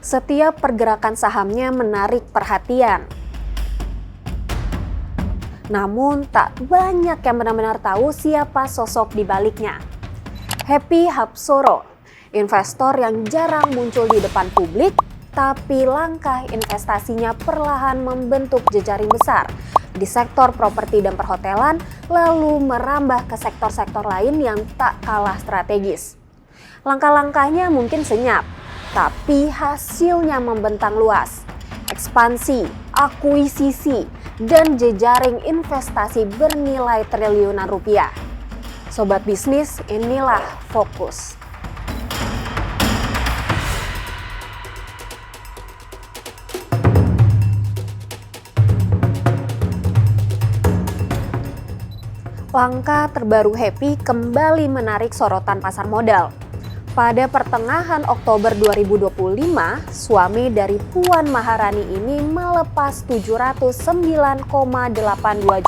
Setiap pergerakan sahamnya menarik perhatian. Namun, tak banyak yang benar-benar tahu siapa sosok di baliknya. Happy Hapsoro, investor yang jarang muncul di depan publik, tapi langkah investasinya perlahan membentuk jejaring besar di sektor properti dan perhotelan, lalu merambah ke sektor-sektor lain yang tak kalah strategis. Langkah-langkahnya mungkin senyap, tapi hasilnya membentang luas. Ekspansi, akuisisi, dan jejaring investasi bernilai triliunan rupiah. Sobat bisnis, inilah Fokus. Langkah terbaru Happy kembali menarik sorotan pasar modal. Pada pertengahan Oktober 2025, suami dari Puan Maharani ini melepas 709,82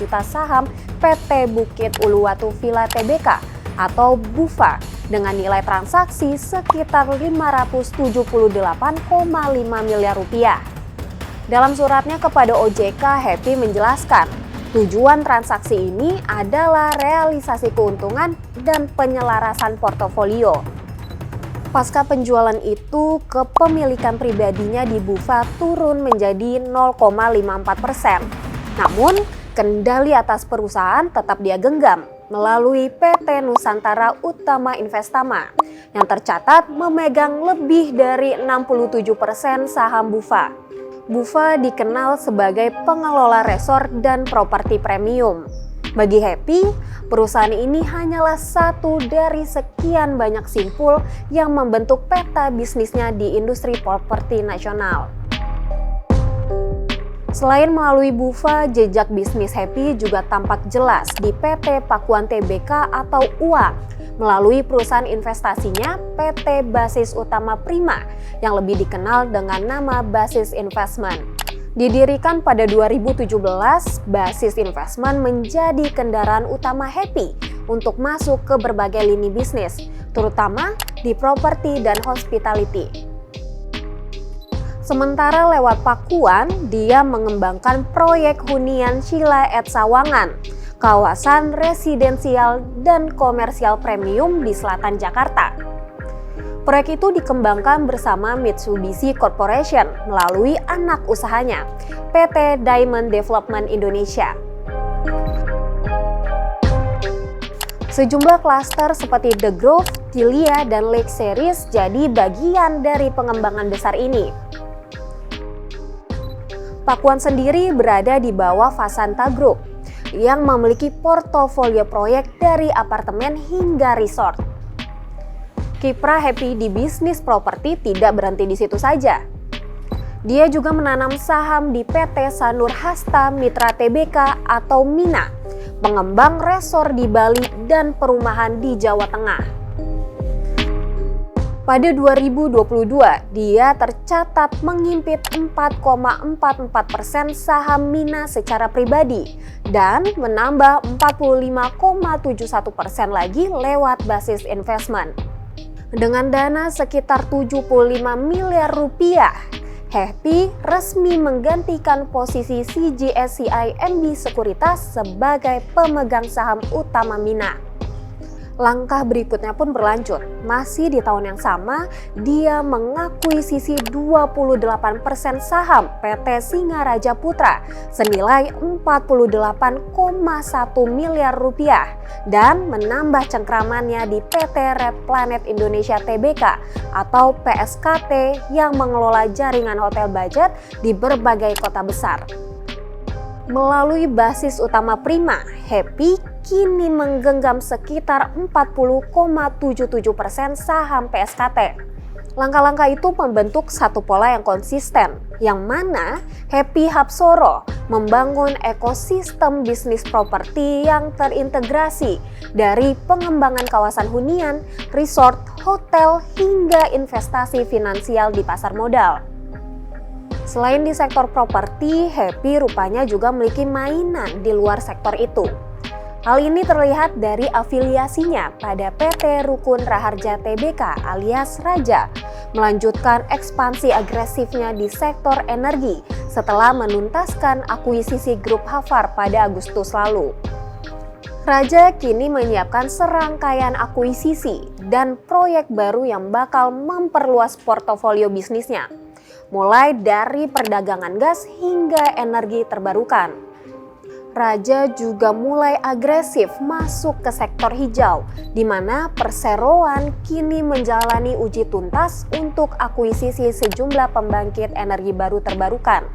juta saham PT Bukit Uluwatu Villa Tbk atau BUVA dengan nilai transaksi sekitar 578,5 miliar rupiah. Dalam suratnya kepada OJK, Happy menjelaskan, tujuan transaksi ini adalah realisasi keuntungan dan penyelarasan portofolio. Pasca penjualan itu, kepemilikan pribadinya di BUVA turun menjadi 0,54%. Namun, kendali atas perusahaan tetap dia genggam melalui PT Nusantara Utama Investama yang tercatat memegang lebih dari 67% saham BUVA. BUVA dikenal sebagai pengelola resort dan properti premium. Bagi Happy, perusahaan ini hanyalah satu dari sekian banyak simpul yang membentuk peta bisnisnya di industri properti nasional. Selain melalui BUVA, jejak bisnis Happy juga tampak jelas di PT Pakuan Tbk atau UAK, melalui perusahaan investasinya PT Basis Utama Prima yang lebih dikenal dengan nama Basis Investment. Didirikan pada 2017, Basis Investment menjadi kendaraan utama Happy untuk masuk ke berbagai lini bisnis, terutama di properti dan hospitality. Sementara lewat Pakuan, dia mengembangkan proyek hunian Sheila at Sawangan, kawasan residensial dan komersial premium di selatan Jakarta. Proyek itu dikembangkan bersama Mitsubishi Corporation melalui anak usahanya, PT Diamond Development Indonesia. Sejumlah klaster seperti The Grove, Tilia, dan Lake Series jadi bagian dari pengembangan besar ini. Pakuan sendiri berada di bawah Fasanta Group yang memiliki portofolio proyek dari apartemen hingga resort. Kiprah Happy di bisnis properti tidak berhenti di situ saja. Dia juga menanam saham di PT Sanur Hasta Mitra Tbk atau Mina, pengembang resor di Bali dan perumahan di Jawa Tengah. Pada 2022, dia tercatat mengimpit 4,44% saham Mina secara pribadi dan menambah 45,71% lagi lewat Basis Investment. Dengan dana sekitar 75 miliar rupiah, Happy resmi menggantikan posisi CGSCI MB Sekuritas sebagai pemegang saham utama Mina. Langkah berikutnya pun berlanjut. Masih di tahun yang sama, dia mengakuisisi 28% saham PT Singaraja Putra senilai 48,1 miliar rupiah dan menambah cengkramannya di PT Red Planet Indonesia Tbk atau PSKT yang mengelola jaringan hotel budget di berbagai kota besar. Melalui Basis Utama Prima, Happy kini menggenggam sekitar 40,77% saham PSKT. Langkah-langkah itu membentuk satu pola yang konsisten, yang mana Happy Hapsoro membangun ekosistem bisnis properti yang terintegrasi dari pengembangan kawasan hunian, resort, hotel, hingga investasi finansial di pasar modal. Selain di sektor properti, Happy rupanya juga memiliki mainan di luar sektor itu. Hal ini terlihat dari afiliasinya pada PT Rukun Raharja Tbk alias Raja, melanjutkan ekspansi agresifnya di sektor energi setelah menuntaskan akuisisi grup Havard pada Agustus lalu. Raja kini menyiapkan serangkaian akuisisi dan proyek baru yang bakal memperluas portofolio bisnisnya, mulai dari perdagangan gas hingga energi terbarukan. Raja juga mulai agresif masuk ke sektor hijau, di mana perseroan kini menjalani uji tuntas untuk akuisisi sejumlah pembangkit energi baru terbarukan,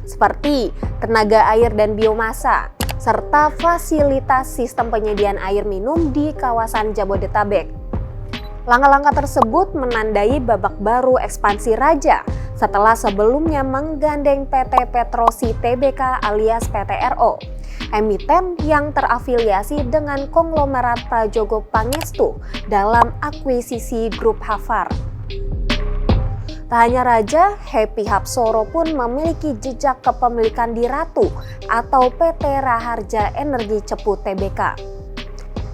seperti tenaga air dan biomasa, serta fasilitas sistem penyediaan air minum di kawasan Jabodetabek. Langkah-langkah tersebut menandai babak baru ekspansi Raja setelah sebelumnya menggandeng PT Petrosi Tbk alias PTRO, emiten yang terafiliasi dengan konglomerat Prajogo Pangestu dalam akuisisi grup Havard. Tak hanya Raja, Happy Hapsoro pun memiliki jejak kepemilikan di Ratu atau PT Raharja Energi Cepu Tbk.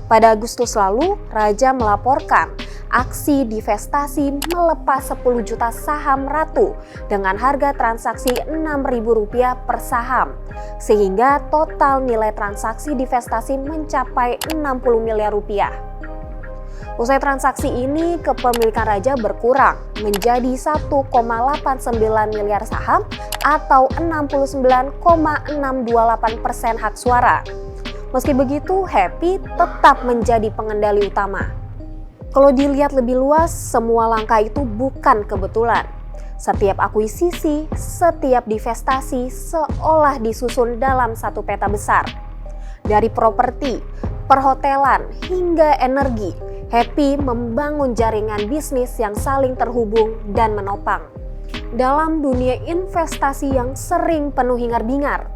Pada Agustus lalu, Raja melaporkan aksi divestasi melepas 10 juta saham Ratu dengan harga transaksi Rp6.000 per saham, sehingga total nilai transaksi divestasi mencapai Rp60 miliar. Usai transaksi ini, kepemilikan Raja berkurang menjadi 1,89 miliar saham atau 69,628% hak suara. Meski begitu, Happy tetap menjadi pengendali utama. Kalau dilihat lebih luas, semua langkah itu bukan kebetulan. Setiap akuisisi, setiap divestasi seolah disusun dalam satu peta besar. Dari properti, perhotelan, hingga energi, Happy membangun jaringan bisnis yang saling terhubung dan menopang. Dalam dunia investasi yang sering penuh hingar-bingar,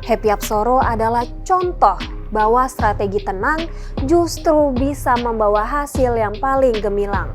Happy Hapsoro adalah contoh bahwa strategi tenang justru bisa membawa hasil yang paling gemilang.